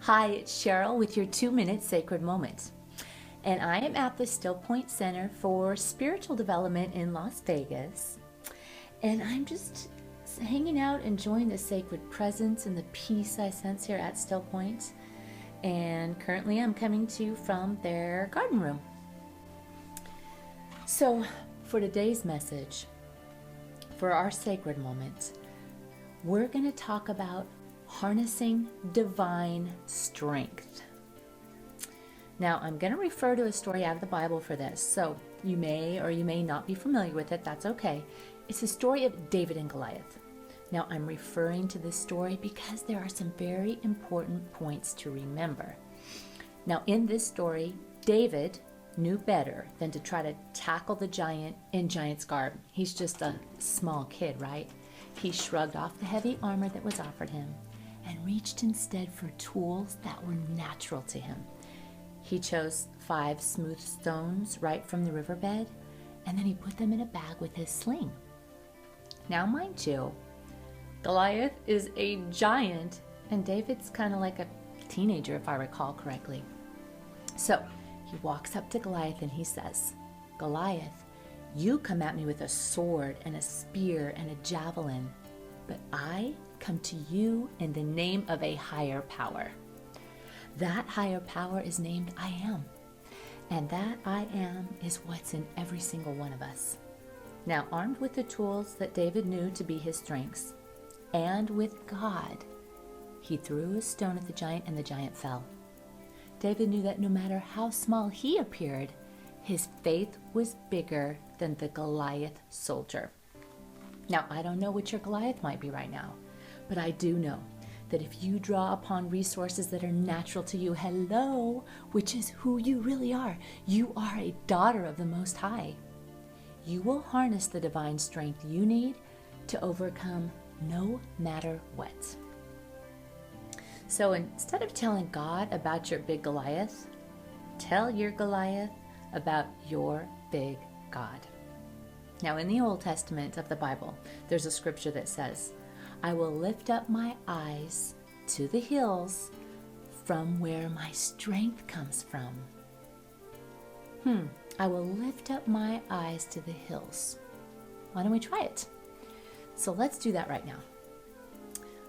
Hi, it's Cheryl with your 2-minute sacred moment. And I am at the Still Point Center for Spiritual Development in Las Vegas. And I'm just hanging out, enjoying the sacred presence and the peace I sense here at Still Point. And currently I'm coming to you from their garden room. So for today's message, for our sacred moment, we're going to talk about harnessing divine strength. Now, I'm going to refer to a story out of the Bible for this, so you may or you may not be familiar with it. That's okay. It's the story of David and Goliath. Now, I'm referring to this story because there are some very important points to remember. Now, in this story, David knew better than to try to tackle the giant in giant's garb. He's just a small kid, right? He shrugged off the heavy armor that was offered him and reached instead for tools that were natural to him. He chose 5 smooth stones right from the riverbed, and then he put them in a bag with his sling. Now, mind you, Goliath is a giant, and David's kind of like a teenager, if I recall correctly. So he walks up to Goliath and he says, "Goliath, you come at me with a sword and a spear and a javelin, but I come to you in the name of a higher power. That higher power is named I Am, and that I Am is what's in every single one of us." Now, armed with the tools that David knew to be his strengths, and with God, he threw a stone at the giant and the giant fell. David knew that no matter how small he appeared, his faith was bigger than the Goliath soldier. Now, I don't know what your Goliath might be right now, but I do know that if you draw upon resources that are natural to you, which is who you really are, you are a daughter of the Most High. You will harness the divine strength you need to overcome no matter what. So instead of telling God about your big Goliath, tell your Goliath about your big God. Now, in the Old Testament of the Bible, there's a scripture that says, "I will lift up my eyes to the hills from where my strength comes from." I will lift up my eyes to the hills. Why don't we try it? So let's do that right now.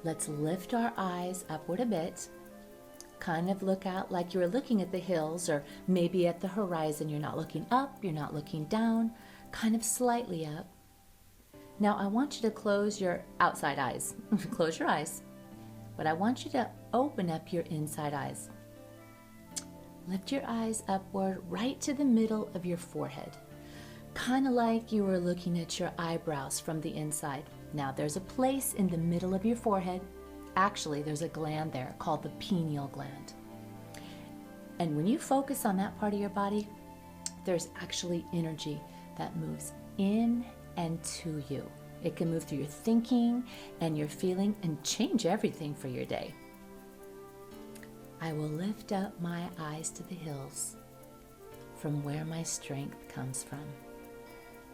Let's lift our eyes upward a bit. Kind of look out like you're looking at the hills, or maybe at the horizon. You're not looking up, you're not looking down, kind of slightly up. Now, I want you to close your outside eyes. Close your eyes. But I want you to open up your inside eyes. Lift your eyes upward right to the middle of your forehead. Kind of like you were looking at your eyebrows from the inside. Now, there's a place in the middle of your forehead. Actually, there's a gland there called the pineal gland. And when you focus on that part of your body, there's actually energy that moves in and to you. It can move through your thinking and your feeling and change everything for your day. I will lift up my eyes to the hills from where my strength comes from.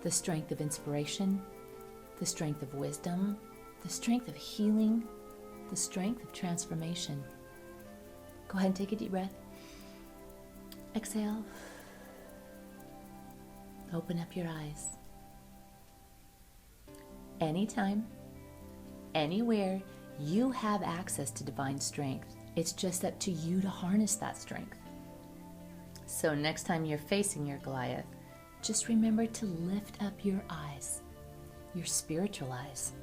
The strength of inspiration, the strength of wisdom, the strength of healing, the strength of transformation. Go ahead and take a deep breath. Exhale. Open up your eyes. Anytime, anywhere, you have access to divine strength. It's just up to you to harness that strength. So next time you're facing your Goliath, just remember to lift up your eyes, your spiritual eyes.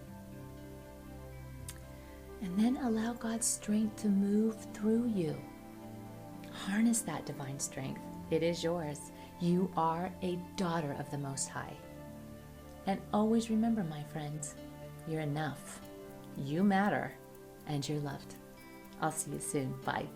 And then allow God's strength to move through you. Harness that divine strength. It is yours. You are a daughter of the Most High. And always remember, my friends, you're enough. You matter, and you're loved. I'll see you soon. Bye.